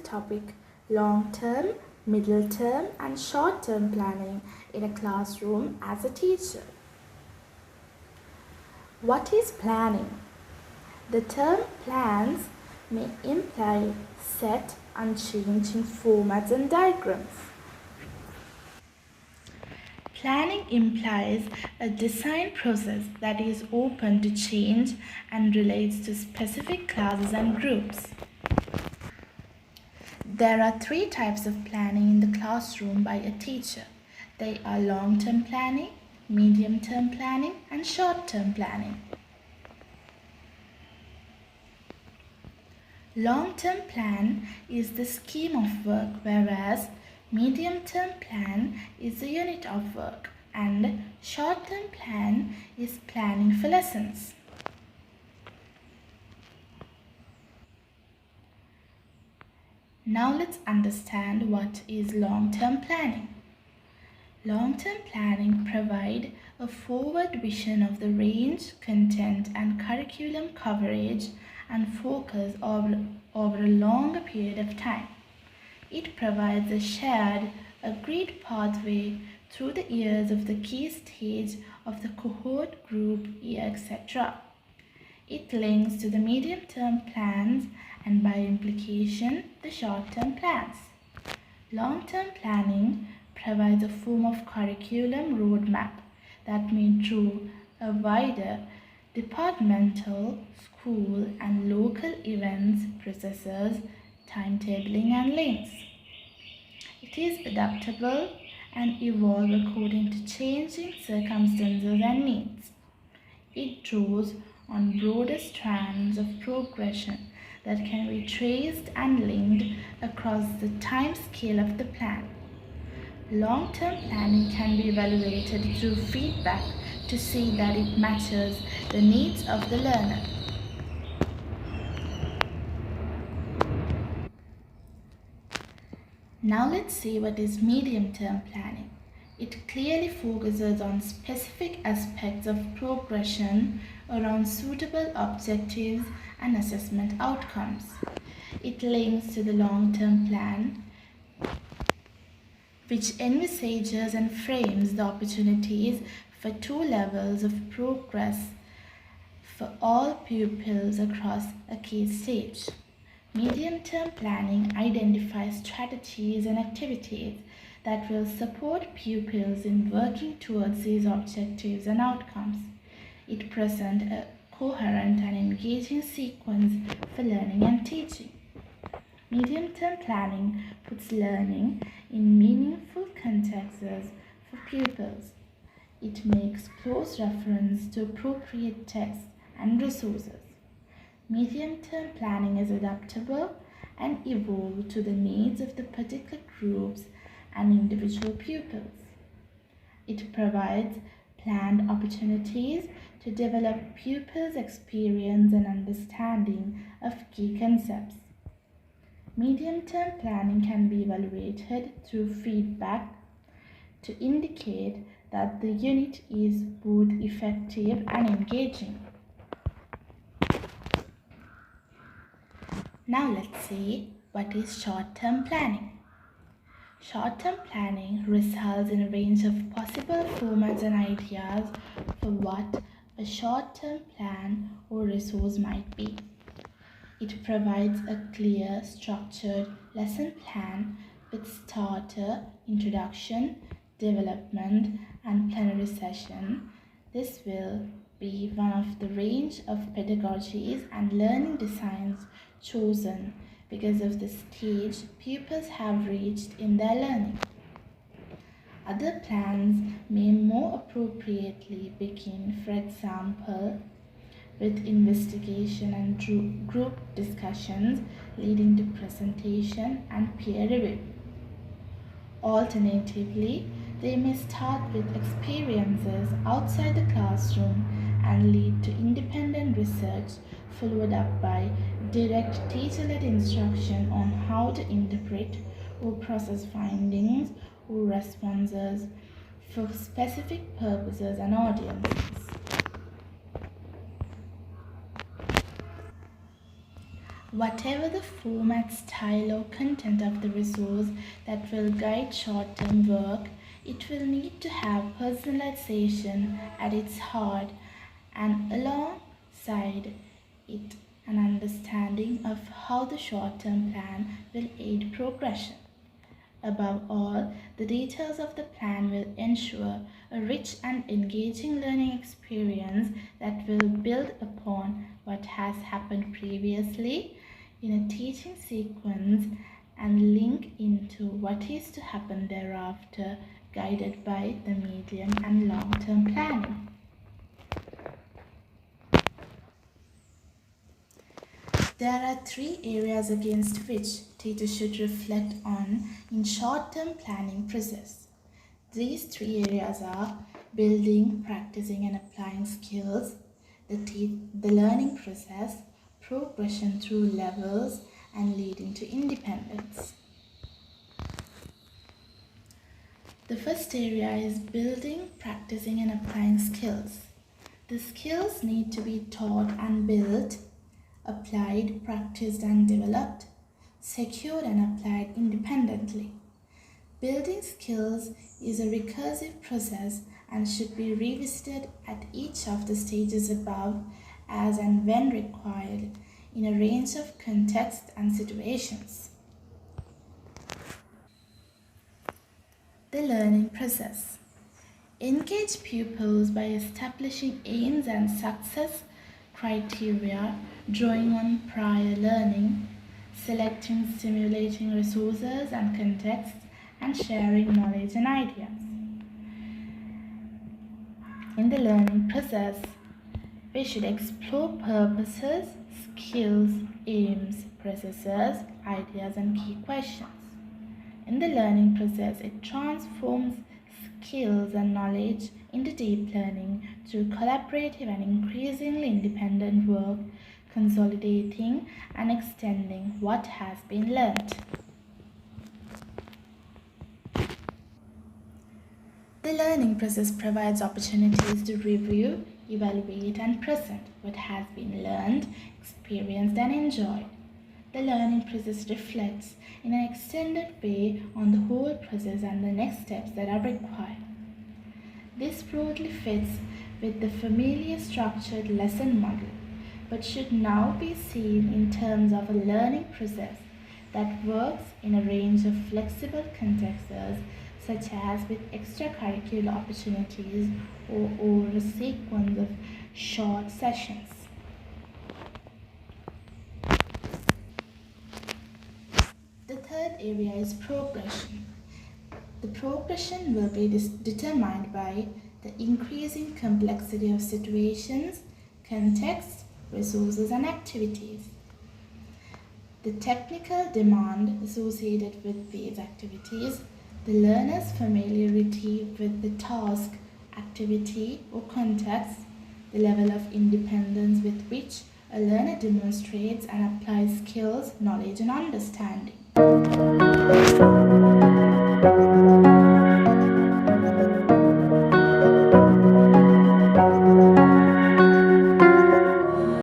topic long-term, middle-term and short-term planning in a classroom as a teacher. What is planning? The term plans may imply set, unchanging formats and diagrams. Planning implies a design process that is open to change and relates to specific classes and groups. There are 3 types of planning in the classroom by a teacher. They are long-term planning, medium-term planning, and short-term planning. Long-term plan is the scheme of work, whereas medium-term plan is the unit of work, and short-term plan is planning for lessons. Now let's understand what is long-term planning. Long-term planning provides a forward vision of the range, content and curriculum coverage and focus over a longer period of time. It provides a shared, agreed pathway through the years of the key stage of the cohort, group, year, etc. It links to the medium-term plans and by implication the short-term plans. Long-term planning provides a form of curriculum roadmap that may draw a wider departmental, school and local events, processes, timetabling and links. It is adaptable and evolve according to changing circumstances and needs. It draws on broader strands of progression that can be traced and linked across the time scale of the plan. Long-term planning can be evaluated through feedback to see that it matches the needs of the learner. Now let's see what is medium-term planning. It clearly focuses on specific aspects of progression around suitable objectives and assessment outcomes. It links to the long-term plan, which envisages and frames the opportunities for 2 levels of progress for all pupils across a key stage. Medium-term planning identifies strategies and activities that will support pupils in working towards these objectives and outcomes. It presents a coherent and engaging sequence for learning and teaching. Medium-term planning puts learning in meaningful contexts for pupils. It makes close reference to appropriate texts and resources. Medium-term planning is adaptable and evolves to the needs of the particular groups and individual pupils. It provides planned opportunities to develop pupils' experience and understanding of key concepts. Medium-term planning can be evaluated through feedback to indicate that the unit is both effective and engaging. Now let's see what is short-term planning. Short-term planning results in a range of possible formats and ideas for what a short-term plan or resource might be. It provides a clear, structured lesson plan with starter, introduction, development, and plenary session. This will be one of the range of pedagogies and learning designs chosen because of the stage pupils have reached in their learning. Other plans may more appropriately begin, for example, with investigation and group discussions leading to presentation and peer review. Alternatively, they may start with experiences outside the classroom and lead to independent research, followed up by direct teacher-led instruction on how to interpret or process findings or responses for specific purposes and audiences. Whatever the format, style or content of the resource that will guide short-term work, it will need to have personalization at its heart and alongside it an understanding of how the short-term plan will aid progression. Above all, the details of the plan will ensure a rich and engaging learning experience that will build upon what has happened previously in a teaching sequence and link into what is to happen thereafter, guided by the medium and long-term planning. There are three areas against which teachers should reflect on in short-term planning process. These three areas are building, practicing and applying skills, the learning process, progression through levels and leading to independence. The first area is building, practicing and applying skills. The skills need to be taught and built, applied, practiced and developed, secured and applied independently. Building skills is a recursive process and should be revisited at each of the stages above as and when required in a range of contexts and situations. The learning process. Engage pupils by establishing aims and success criteria, drawing on prior learning, selecting stimulating resources and contexts, and sharing knowledge and ideas. In the learning process, we should explore purposes, skills, aims, processes, ideas, and key questions. In the learning process, it transforms skills and knowledge into deep learning through collaborative and increasingly independent work, consolidating and extending what has been learnt. The learning process provides opportunities to review, evaluate and present what has been learned, experienced and enjoyed. The learning process reflects in an extended way on the whole process and the next steps that are required. This broadly fits with the familiar structured lesson model, but should now be seen in terms of a learning process that works in a range of flexible contexts, such as with extracurricular opportunities or over a sequence of short sessions. The third area is progression. The progression will be determined by the increasing complexity of situations, contexts, resources and activities. The technical demand associated with these activities, the learner's familiarity with the task, activity or context, the level of independence with which a learner demonstrates and applies skills, knowledge and understanding.